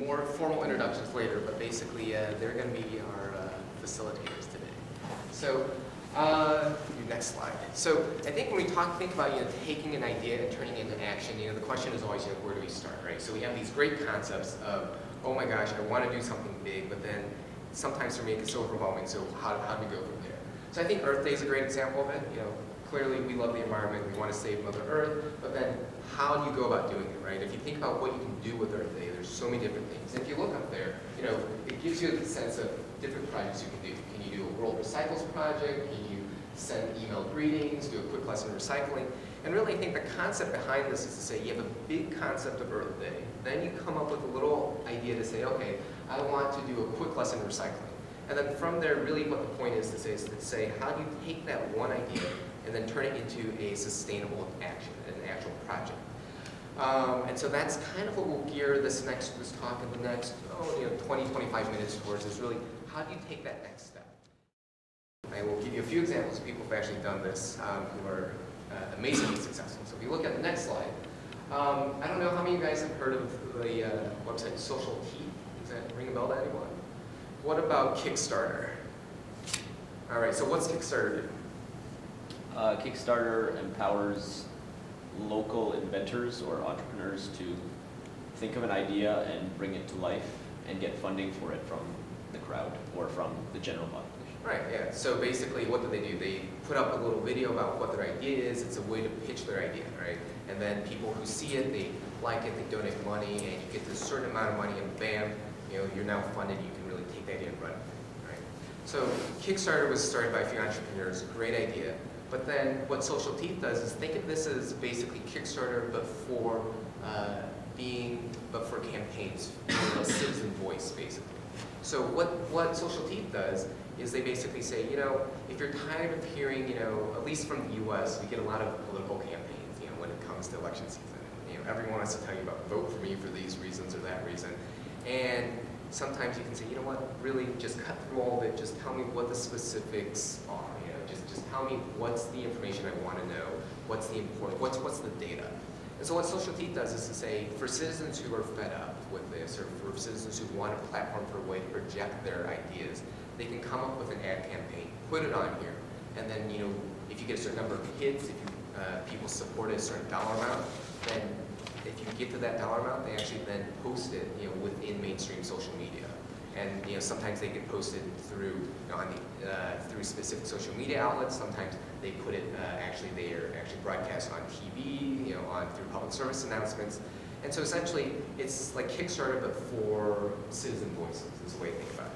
more formal introductions later, but basically they're going to be our facilitators today. So, next slide. So I think when we think about taking an idea and turning it into action, the question is always where do we start, right? So we have these great concepts of, oh my gosh, I want to do something big, but then sometimes for me it's so overwhelming. So how do we go from there? So I think Earth Day is a great example of it. Clearly we love the environment, we want to save Mother Earth, but then how do you go about doing it, right? If you think about what you can do with Earth Day, there's so many different things. And if you look up there, it gives you a sense of different projects you can do. Can you do a World Recycles project? Can you send email greetings, do a quick lesson in recycling? And really I think the concept behind this is to say you have a big concept of Earth Day, then you come up with a little idea to say, okay, I want to do a quick lesson in recycling. And then from there, really what the point is to say how do you take that one idea and then turn it into a sustainable action, an actual project. And so that's kind of what we'll gear this talk in the next 20, 25 minutes towards, is really how do you take that next step? I will give you a few examples of people who have actually done this who are amazingly successful. So if you look at the next slide, I don't know how many of you guys have heard of the website Social Heat. Does that ring a bell to anyone? What about Kickstarter? All right, so what's Kickstarter do? Kickstarter empowers local inventors or entrepreneurs to think of an idea and bring it to life and get funding for it from the crowd or from the general population. Right, yeah. So basically what do? They put up a little video about what their idea is. It's a way to pitch their idea, right? And then people who see it, they like it, they donate money, and you get this certain amount of money, and bam, you're now funded, you can really take that idea and run with it, right? So Kickstarter was started by a few entrepreneurs, great idea. But then what Social Teeth does is think of this as basically Kickstarter, but for campaigns, for a citizen voice, basically. So what Social Teeth does is they basically say, if you're tired of hearing, at least from the U.S., we get a lot of political campaigns, when it comes to election season. Everyone wants to tell you about vote for me for these reasons or that reason, and sometimes you can say, really just cut through all of it. Just tell me what the specifics are. Just tell me what's the information I want to know, what's the important, what's the data. And so what Social Teeth does is to say, for citizens who are fed up with this, or for citizens who want a platform for a way to project their ideas, they can come up with an ad campaign, put it on here, and then if you get a certain number of hits, if people support a certain dollar amount, then if you get to that dollar amount, they actually then post it within mainstream social media. And sometimes they get posted through through specific social media outlets. Sometimes they put it they are actually broadcast on TV, through public service announcements. And so essentially, it's like Kickstarter but for citizen voices is the way to think about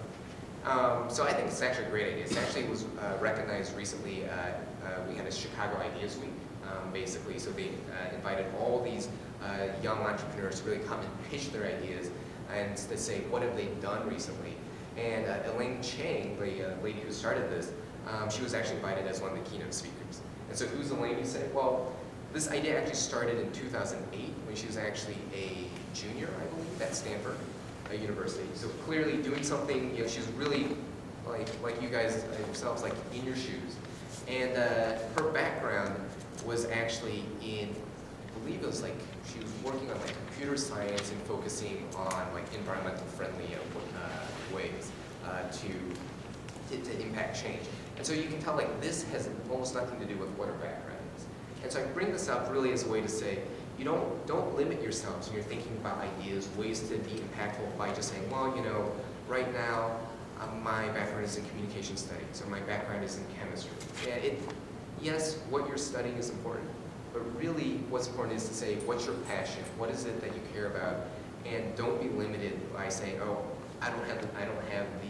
it. So I think it's actually a great idea. It actually was recognized recently. We had a Chicago Ideas Week, basically. So they invited all these young entrepreneurs to really come and pitch their ideas and to say, what have they done recently? And Elaine Chang, the lady who started this, she was actually invited as one of the keynote speakers. And so who's Elaine? You say, well, this idea actually started in 2008 when she was actually a junior, I believe, at Stanford University. So clearly doing something, she's really like you guys yourselves, like in your shoes. And her background was actually in, I believe it was she was working on computer science and focusing on environmental friendly ways to impact change. And so you can tell this has almost nothing to do with what her background is. And so I bring this up really as a way to say, don't limit yourselves when you're thinking about ideas, ways to be impactful by just saying, well, right now my background is in communication studies or my background is in chemistry. Yeah, yes, what you're studying is important. But really, what's important is to say, what's your passion? What is it that you care about? And don't be limited by saying, oh, I don't have the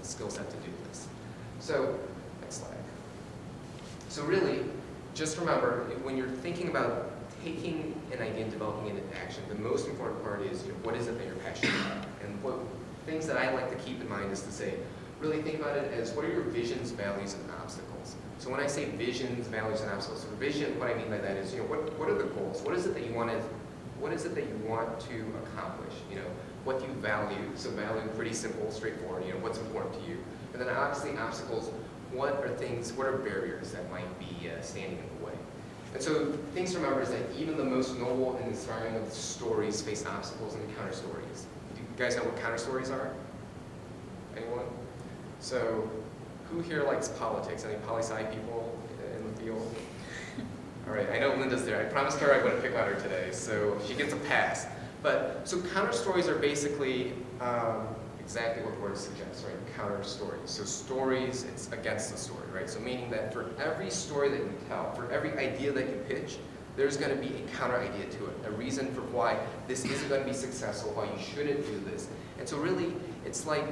skill set to do this. So, next slide. So really, just remember, when you're thinking about taking an idea and developing it into action, the most important part is, what is it that you're passionate about? And what things that I like to keep in mind is to say, really think about it as, what are your visions, values, and obstacles? So when I say visions, values, and obstacles, so vision, what I mean by that is, what are the goals? What is it that you want to accomplish? What do you value? So value, pretty simple, straightforward. What's important to you? And then obviously obstacles. What are barriers that might be standing in the way? And so things to remember is that even the most noble and inspiring of stories face obstacles and encounter stories. Do you guys know what counter stories are? Anyone? So who here likes politics? Any poli-sci people in the field? All right, I know Linda's there. I promised her I wouldn't pick on her today, so she gets a pass. But so counter stories are basically exactly what the word suggests, right? Counter stories. So stories, it's against the story, right? So meaning that for every story that you tell, for every idea that you pitch, there's going to be a counter idea to it, a reason for why this isn't going to be successful, why you shouldn't do this. And so really, it's like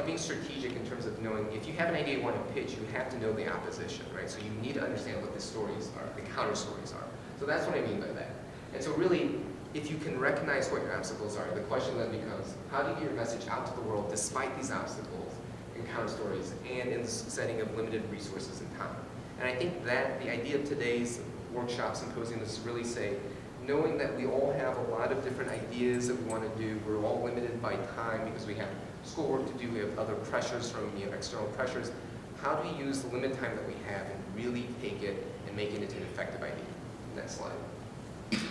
being strategic in terms of knowing if you have an idea you want to pitch, you have to know the opposition, right? So you need to understand what the stories are, the counter stories are. So that's what I mean by that. And so really, if you can recognize what your obstacles are, the question then becomes, how do you get your message out to the world despite these obstacles and counter stories and in the setting of limited resources and time? And I think that the idea of today's workshop symposium is to really say, knowing that we all have a lot of different ideas that we want to do, we're all limited by time because we have schoolwork to do, we have other pressures from external pressures. How do we use the limited time that we have and really take it and make it into an effective idea? Next slide.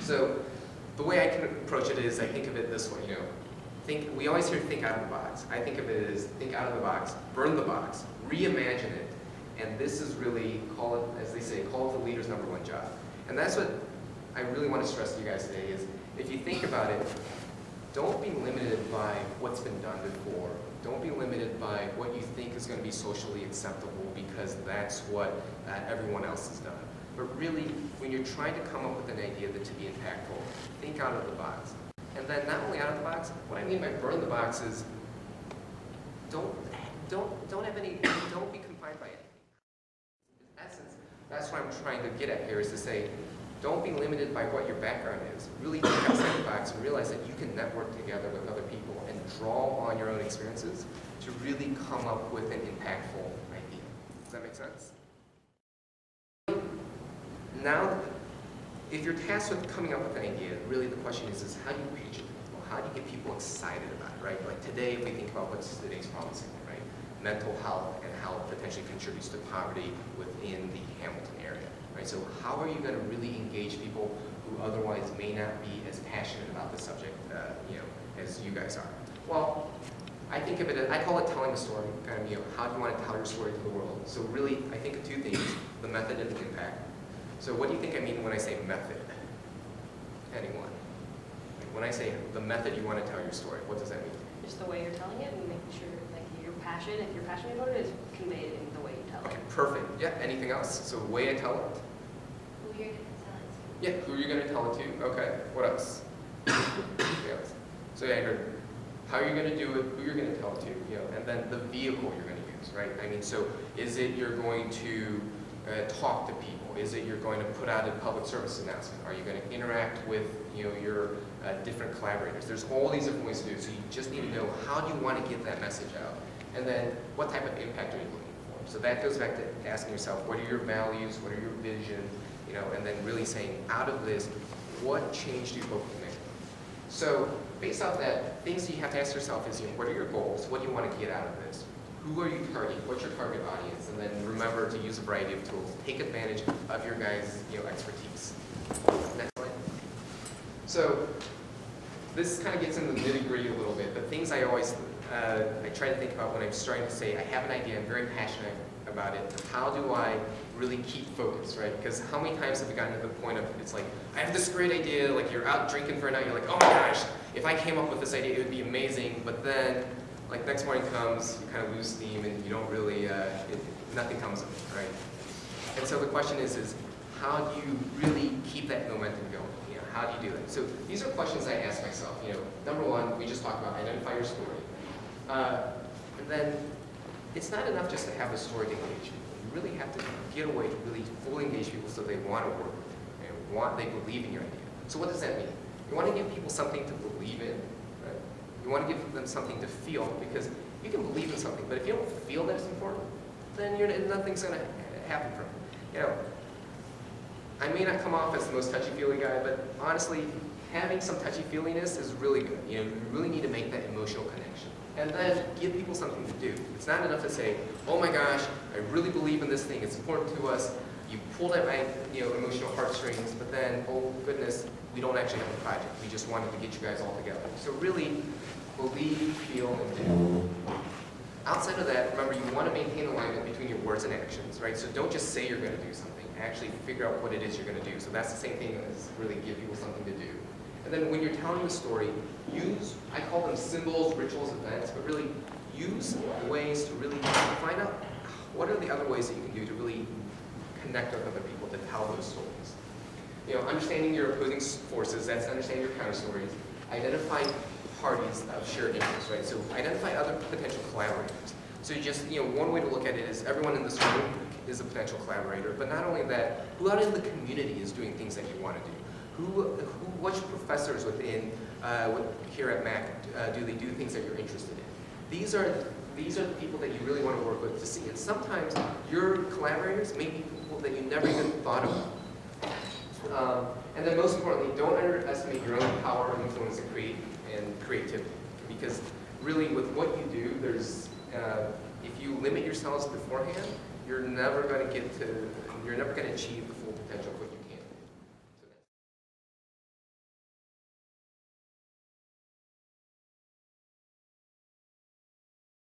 So the way I can approach it is I think of it this way, we always hear think out of the box. I think of it as think out of the box, burn the box, reimagine it, and this is really, call it, as they say, call it the leader's #1 job. And that's what I really want to stress to you guys today is, if you think about it, don't be limited by what's been done before. Don't be limited by what you think is going to be socially acceptable because that's what everyone else has done. But really, when you're trying to come up with an idea that to be impactful, think out of the box. And then not only out of the box, what I mean by burn the box is don't be confined by anything. In essence, that's what I'm trying to get at here is to say, don't be limited by what your background is. Really think outside the box and realize that you can network together with other people and draw on your own experiences to really come up with an impactful idea. Does that make sense? Now, if you're tasked with coming up with an idea, really the question is how do you pitch it to people? How do you get people excited about it, right? Like today, if we think about what's today's problem statement, right? Mental health and how it potentially contributes to poverty within the Hamilton area, right? So how are you going to really engage people who otherwise may not be as passionate about the subject, as you guys are? Well, I think of it as, I call it telling a story, kind of, how do you want to tell your story to the world? So really, I think of two things, the method and the impact. So what do you think I mean when I say method? Anyone? Like when I say the method you want to tell your story, what does that mean? Just the way you're telling it and making sure like your passion, if you're passionate about it, is conveyed in the way you tell it. Okay, perfect. Yeah, anything else? So the way I tell it? Who you're going to tell it to. Yeah, who you're going to tell it to? Okay, what else? Yes. So yeah, I heard how you're going to do it, who you're going to tell it to, and then the vehicle you're going to use, right? I mean, so is it you're going to talk to people? Is it you're going to put out a public service announcement? Are you going to interact with your different collaborators? There's all these different ways to do it, so you just need to know how do you want to get that message out? And then what type of impact are you looking for? So that goes back to asking yourself, what are your values, what are your vision, and then really saying, out of this, what change do you hope to make? So based off that, things that you have to ask yourself is, what are your goals? What do you want to get out of this? Who are you targeting? What's your target audience? And then remember to use a variety of tools. Take advantage of your guys' expertise. Next slide. So this kind of gets into the nitty-gritty a little bit, but things I always I try to think about when I'm starting to say I have an idea, I'm very passionate about it. How do I really keep focus, right? Because how many times have we gotten to the point of it's like I have this great idea, like you're out drinking for a night, you're like, oh my gosh, if I came up with this idea, it would be amazing, but then like next morning comes, you kind of lose steam and you don't really, nothing comes of it, right? And so the question is how do you really keep that momentum going? How do you do that? So these are questions I ask myself. Number one, we just talked about identify your story. And then it's not enough just to have a story to engage people. You really have to get away to really fully engage people so they want to work with you. They believe in your idea. So what does that mean? You want to give people something to believe in. You want to give them something to feel, because you can believe in something, but if you don't feel that it's important, then nothing's going to happen from it. I may not come off as the most touchy-feely guy, but honestly, having some touchy-feeliness is really good. You really need to make that emotional connection. And then give people something to do. It's not enough to say, oh my gosh, I really believe in this thing, it's important to us, you pulled at my emotional heartstrings, but then, oh goodness, we don't actually have a project. We just wanted to get you guys all together. So really, believe, feel, and do. Outside of that, remember, you want to maintain alignment between your words and actions, right? So don't just say you're going to do something. Actually figure out what it is you're going to do. So that's the same thing as really give people something to do. And then when you're telling the story, use, I call them symbols, rituals, events, but really use ways to really find out what are the other ways that you can do to really connect with other people to tell those stories. Understanding your opposing forces, that's understanding your counter stories. Identify parties of shared interest, right? So identify other potential collaborators. So you just, one way to look at it is everyone in this room is a potential collaborator, but not only that, who out in the community is doing things that you want to do? Which professors within here at Mac do they do things that you're interested in? These are the people that you really want to work with to see. And sometimes your collaborators may be people that you never even thought of. And then most importantly, don't underestimate your own power, influence, and creativity. Because really, with what you do, if you limit yourselves beforehand, you're never going to achieve the full potential of what you